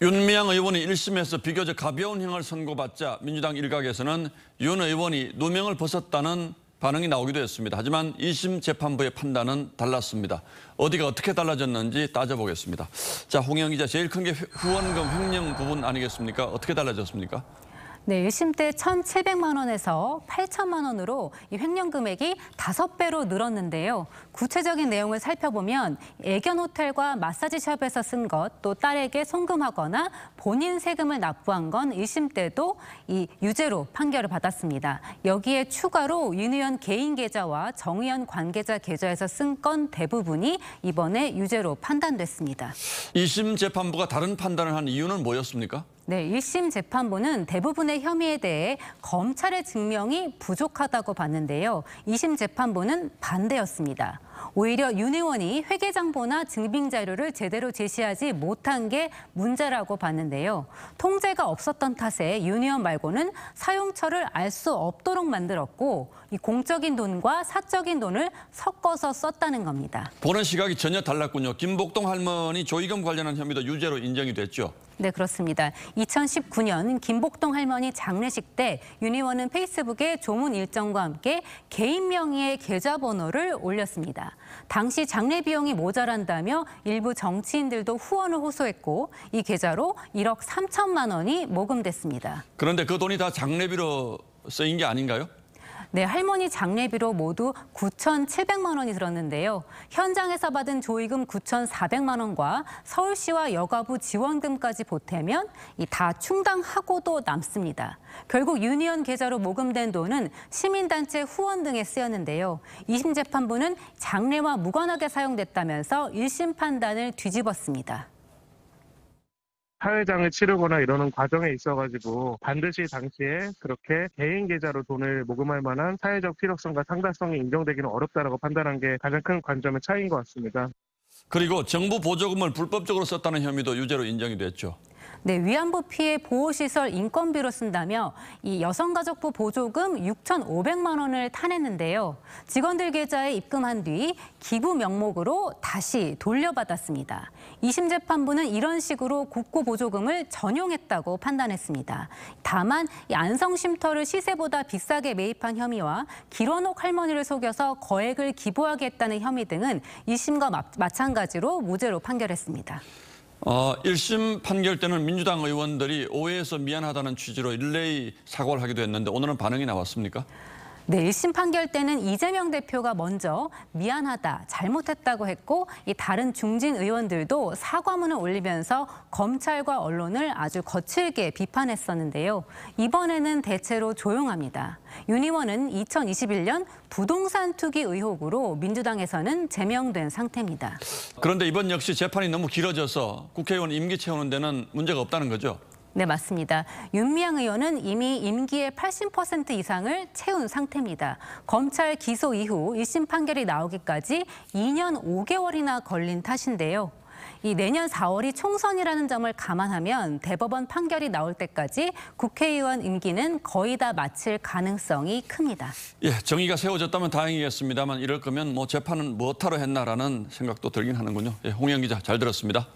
윤미향 의원이 1심에서 비교적 가벼운 형을 선고받자 민주당 일각에서는 윤 의원이 누명을 벗었다는 반응이 나오기도 했습니다. 하지만 2심 재판부의 판단은 달랐습니다. 어디가 어떻게 달라졌는지 따져보겠습니다. 자, 홍영 기자, 제일 큰 게 후원금 횡령 부분 아니겠습니까? 어떻게 달라졌습니까? 네, 1심 때 1,700만 원에서 8천만 원으로 이 횡령 금액이 5배로 늘었는데요. 구체적인 내용을 살펴보면 애견 호텔과 마사지샵에서 쓴 것, 또 딸에게 송금하거나 본인 세금을 납부한 건 1심 때도 이 유죄로 판결을 받았습니다. 여기에 추가로 윤 의원 개인 계좌와 정 의원 관계자 계좌에서 쓴 건 대부분이 이번에 유죄로 판단됐습니다. 2심 재판부가 다른 판단을 한 이유는 뭐였습니까? 네, 1심 재판부는 대부분의 혐의에 대해 검찰의 증명이 부족하다고 봤는데요. 2심 재판부는 반대였습니다. 오히려 윤 의원이 회계장부나 증빙자료를 제대로 제시하지 못한 게 문제라고 봤는데요. 통제가 없었던 탓에 윤 의원 말고는 사용처를 알 수 없도록 만들었고 이 공적인 돈과 사적인 돈을 섞어서 썼다는 겁니다. 보는 시각이 전혀 달랐군요. 김복동 할머니 조의금 관련한 혐의도 유죄로 인정이 됐죠. 네, 그렇습니다. 2019년 김복동 할머니 장례식 때 윤 의원은 페이스북에 조문 일정과 함께 개인 명의의 계좌번호를 올렸습니다. 당시 장례 비용이 모자란다며 일부 정치인들도 후원을 호소했고 이 계좌로 1억 3천만 원이 모금됐습니다. 그런데 그 돈이 다 장례비로 쓰인 게 아닌가요? 네, 할머니 장례비로 모두 9,700만 원이 들었는데요. 현장에서 받은 조의금 9,400만 원과 서울시와 여가부 지원금까지 보태면 다 충당하고도 남습니다. 결국 윤 의원 계좌로 모금된 돈은 시민단체 후원 등에 쓰였는데요. 2심 재판부는 장례와 무관하게 사용됐다면서 1심 판단을 뒤집었습니다. 사회장을 치르거나 이러는 과정에 있어가지고 반드시 당시에 그렇게 개인 계좌로 돈을 모금할 만한 사회적 필요성과 상달성이 인정되기는 어렵다라고 판단한 게 가장 큰 관점의 차이인 것 같습니다. 그리고 정부 보조금을 불법적으로 썼다는 혐의도 유죄로 인정이 됐죠. 네, 위안부 피해 보호시설 인건비로 쓴다며 이 여성가족부 보조금 6,500만 원을 타냈는데요. 직원들 계좌에 입금한 뒤 기부 명목으로 다시 돌려받았습니다. 2심 재판부는 이런 식으로 국고 보조금을 전용했다고 판단했습니다. 다만 이 안성쉼터를 시세보다 비싸게 매입한 혐의와 길원옥 할머니를 속여서 거액을 기부하게 했다는 혐의 등은 2심과 마찬가지로 무죄로 판결했습니다. 1심 판결 때는 민주당 의원들이 오해해서 미안하다는 취지로 릴레이 사과를 하기도 했는데 오늘은 반응이 나왔습니까? 네, 1심 판결 때는 이재명 대표가 먼저 미안하다, 잘못했다고 했고 이 다른 중진 의원들도 사과문을 올리면서 검찰과 언론을 아주 거칠게 비판했었는데요. 이번에는 대체로 조용합니다. 윤 의원은 2021년 부동산 투기 의혹으로 민주당에서는 제명된 상태입니다. 그런데 이번 역시 재판이 너무 길어져서 국회의원 임기 채우는 데는 문제가 없다는 거죠? 네, 맞습니다. 윤미향 의원은 이미 임기의 80% 이상을 채운 상태입니다. 검찰 기소 이후 1심 판결이 나오기까지 2년 5개월이나 걸린 탓인데요. 이 내년 4월이 총선이라는 점을 감안하면 대법원 판결이 나올 때까지 국회의원 임기는 거의 다 마칠 가능성이 큽니다. 예, 정의가 세워졌다면 다행이겠습니다만 이럴 거면 재판은 뭐하러 했나라는 생각도 들긴 하는군요. 예, 홍영 기자 잘 들었습니다.